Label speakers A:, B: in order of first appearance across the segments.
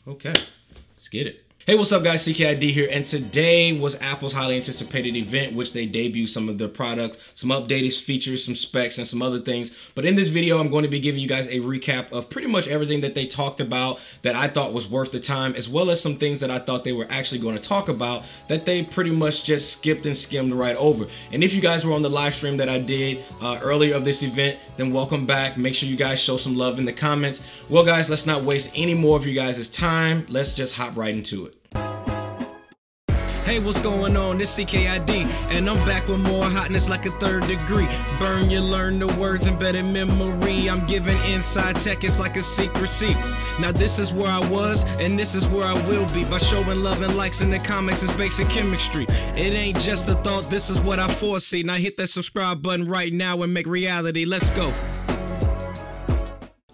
A: Okay, let's get it. Hey, what's up guys, CKid here, and today was Apple's highly anticipated event, which they debuted some of their products, some updated features, some specs, and some other things. But in this video, I'm going to be giving you guys a recap of pretty much everything that they talked about that I thought was worth the time, as well as some things that I thought they were actually going to talk about that they pretty much just skipped and skimmed right over. And if you guys were on the live stream that I did earlier of this event, then welcome back. Make sure you guys show some love in the comments. Well guys, let's not waste any more of you guys' time. Let's just hop right into it. Hey, what's going on? This CKid, and I'm back with more hotness like a third degree. Burn, you learn the words embedded memory. I'm giving inside tech, it's like a secrecy. Now this is where I was, and this is where I will be. By showing love and likes in the comics, it's basic chemistry. It ain't just a thought, this is what I foresee. Now hit that subscribe button right now and make reality. Let's go.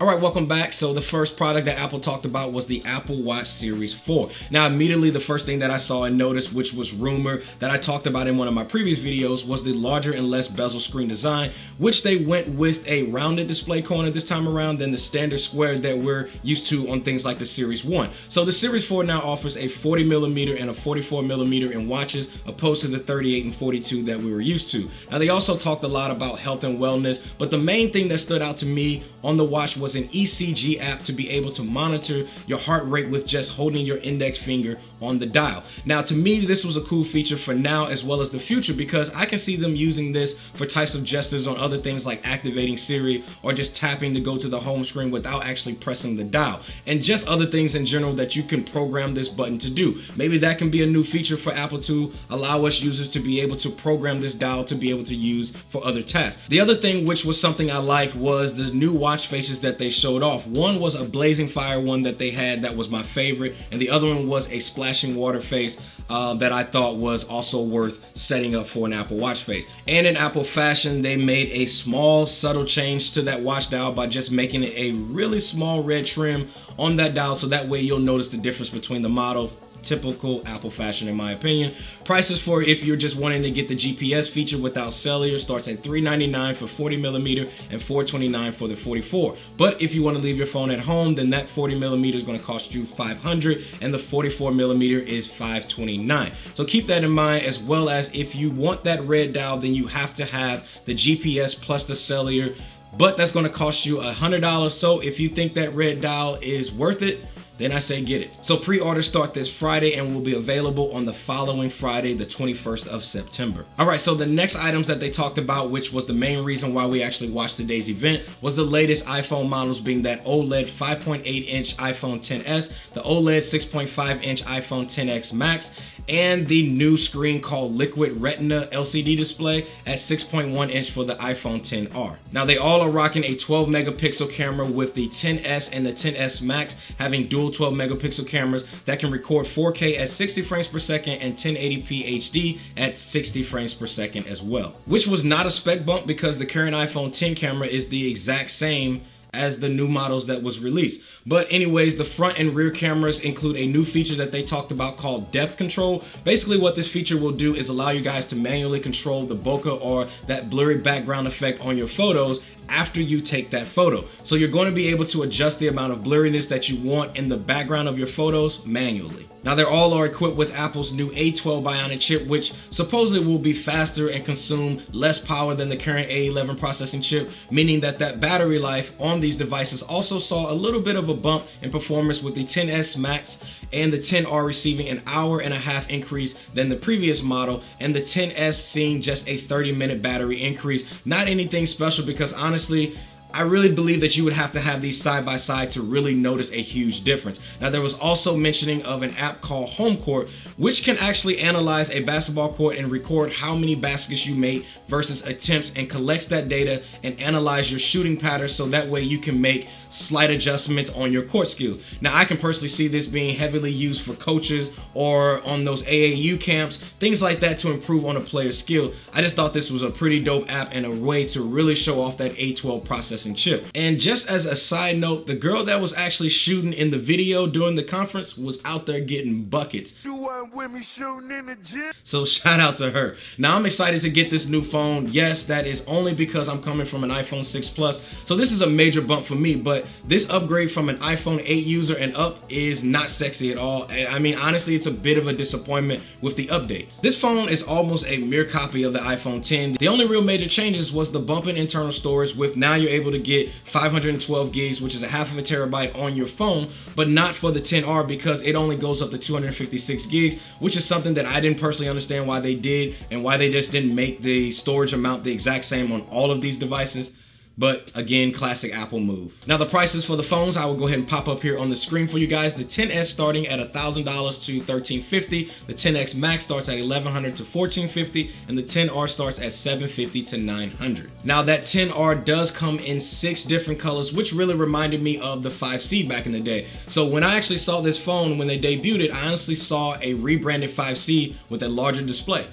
A: All right, welcome back. So the first product that Apple talked about was the Apple Watch Series 4. Now, immediately the first thing that I saw and noticed, which was rumor that I talked about in one of my previous videos, was the larger and less bezel screen design, which they went with a rounded display corner this time around than the standard squares that we're used to on things like the Series 1. So the Series 4 now offers a 40mm and a 44mm in watches, opposed to the 38 and 42 that we were used to. Now, they also talked a lot about health and wellness, but the main thing that stood out to me on the watch was an ECG app to be able to monitor your heart rate with just holding your index finger on the dial. Now, to me, this was a cool feature for now as well as the future, because I can see them using this for types of gestures on other things like activating Siri or just tapping to go to the home screen without actually pressing the dial, and just other things in general that you can program this button to do. Maybe that can be a new feature for Apple to allow us users to be able to program this dial to be able to use for other tasks. The other thing, which was something I liked, was the new watch faces that they showed off. One was a blazing fire one that they had that was my favorite, and the other one was a splashing water face that I thought was also worth setting up for an Apple Watch face. And in Apple fashion, they made a small subtle change to that watch dial by just making it a really small red trim on that dial, so that way you'll notice the difference between the model. Typical Apple fashion, in my opinion. Prices for if you're just wanting to get the GPS feature without cellular starts at $399 for 40mm and $429 for the 44. But if you want to leave your phone at home, then that 40mm is going to cost you $500 and the 44mm is $529. So keep that in mind, as well as if you want that red dial, then you have to have the GPS plus the cellular, but that's going to cost you $100. So if you think that red dial is worth it, then I say get it. So pre-orders start this Friday and will be available on the following Friday, the 21st of September. All right, so the next items that they talked about, which was the main reason why we actually watched today's event, was the latest iPhone models, being that OLED 5.8-inch iPhone XS, the OLED 6.5-inch iPhone XS Max, and the new screen called Liquid Retina LCD display at 6.1-inch for the iPhone XR. Now, they all are rocking a 12-megapixel camera, with the XS and the XS Max having dual 12-megapixel cameras that can record 4K at 60 frames per second and 1080p HD at 60 frames per second as well, which was not a spec bump because the current iPhone X camera is the exact same as the new models that was released. But anyways, the front and rear cameras include a new feature that they talked about called depth control. Basically what this feature will do is allow you guys to manually control the bokeh, or that blurry background effect on your photos, after you take that photo. So you're going to be able to adjust the amount of blurriness that you want in the background of your photos manually. Now, they all are equipped with Apple's new A12 Bionic chip, which supposedly will be faster and consume less power than the current A11 processing chip, meaning that battery life on these devices also saw a little bit of a bump in performance, with the XS Max and the XR receiving an hour-and-a-half increase than the previous model, and the XS seeing just a 30-minute battery increase. Not anything special, because honestly, I really believe that you would have to have these side by side to really notice a huge difference. Now, there was also mentioning of an app called Home Court, which can actually analyze a basketball court and record how many baskets you made versus attempts, and collects that data and analyze your shooting patterns, so that way you can make slight adjustments on your court skills. Now, I can personally see this being heavily used for coaches or on those AAU camps, things like that, to improve on a player's skill. I just thought this was a pretty dope app and a way to really show off that A12 processing processing chip. And just as a side note, the girl that was actually shooting in the video during the conference was out there getting buckets.
B: You weren't with me shooting in the gym.
A: So shout out to her. Now I'm excited to get this new phone. Yes, that is only because I'm coming from an iPhone 6 Plus. So this is a major bump for me, but this upgrade from an iPhone 8 user and up is not sexy at all. And I mean, honestly, it's a bit of a disappointment with the updates. This phone is almost a mere copy of the iPhone 10. The only real major changes was the bump in internal storage, with now you're able to get 512 gigs, which is a half of a terabyte on your phone, but not for the 10R because it only goes up to 256 gigs, which is something that I didn't personally understand why they did and why they just didn't make the storage amount the exact same on all of these devices. But again, classic Apple move. Now the prices for the phones, I will go ahead and pop up here on the screen for you guys. The XS starting at $1,000 to $1,350. The XS Max starts at $1,100 to $1,450, and the XR starts at $750 to $900. Now that XR does come in 6 different colors, which really reminded me of the 5C back in the day. So when I actually saw this phone when they debuted it, I honestly saw a rebranded 5C with a larger display.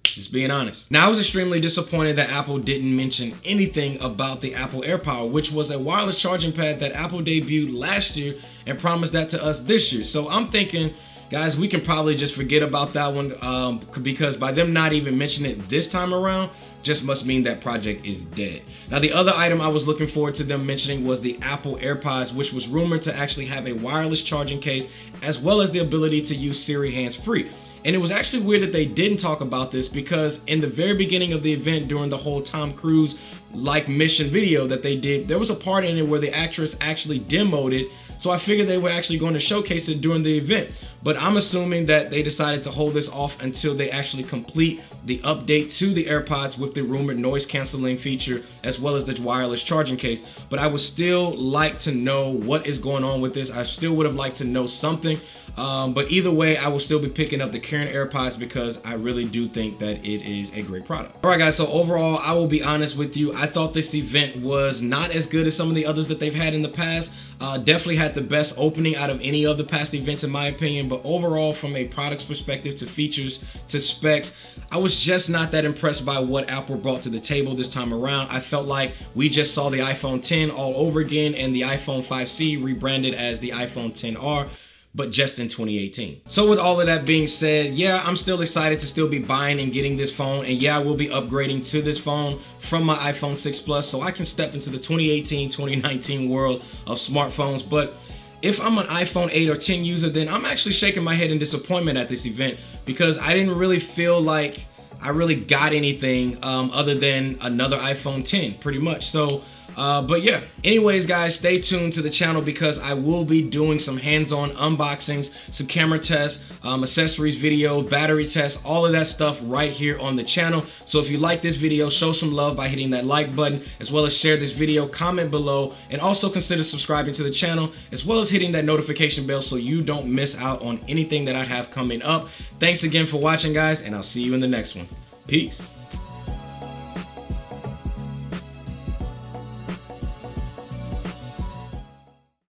A: Just being honest. Now I was extremely disappointed that Apple didn't mention anything about the Apple AirPower, which was a wireless charging pad that Apple debuted last year and promised that to us this year. So I'm thinking, guys, we can probably just forget about that one because by them not even mentioning it this time around, just must mean that project is dead. Now the other item I was looking forward to them mentioning was the Apple AirPods, which was rumored to actually have a wireless charging case as well as the ability to use Siri hands-free. And it was actually weird that they didn't talk about this because in the very beginning of the event during the whole Tom Cruise like mission video that they did, there was a part in it where the actress actually demoed it. So I figured they were actually going to showcase it during the event. But I'm assuming that they decided to hold this off until they actually complete the update to the AirPods with the rumored noise canceling feature as well as the wireless charging case. But I would still like to know what is going on with this. I still would have liked to know something. But either way, I will still be picking up the current AirPods because I really do think that it is a great product. All right, guys, so overall, I will be honest with you. I thought this event was not as good as some of the others that they've had in the past. Definitely had the best opening out of any of the past events in my opinion, but overall from a products perspective to features to specs, I was just not that impressed by what Apple brought to the table this time around. I felt like we just saw the iPhone 10 all over again and the iPhone 5C rebranded as the iPhone 10R, but just in 2018. So with all of that being said, yeah, I'm still excited to still be buying and getting this phone. And yeah, I will be upgrading to this phone from my iPhone 6 Plus so I can step into the 2018, 2019 world of smartphones. But if I'm an iPhone 8 or 10 user, then I'm actually shaking my head in disappointment at this event because I didn't really feel like I really got anything other than another iPhone 10 pretty much. So but yeah, anyways guys, stay tuned to the channel because I will be doing some hands-on unboxings, some camera tests, accessories video, battery tests, all of that stuff right here on the channel. So if you like this video, show some love by hitting that like button, as well as share this video, comment below, and also consider subscribing to the channel, as well as hitting that notification bell so you don't miss out on anything that I have coming up. Thanks again for watching guys, and I'll see you in the next one. Peace.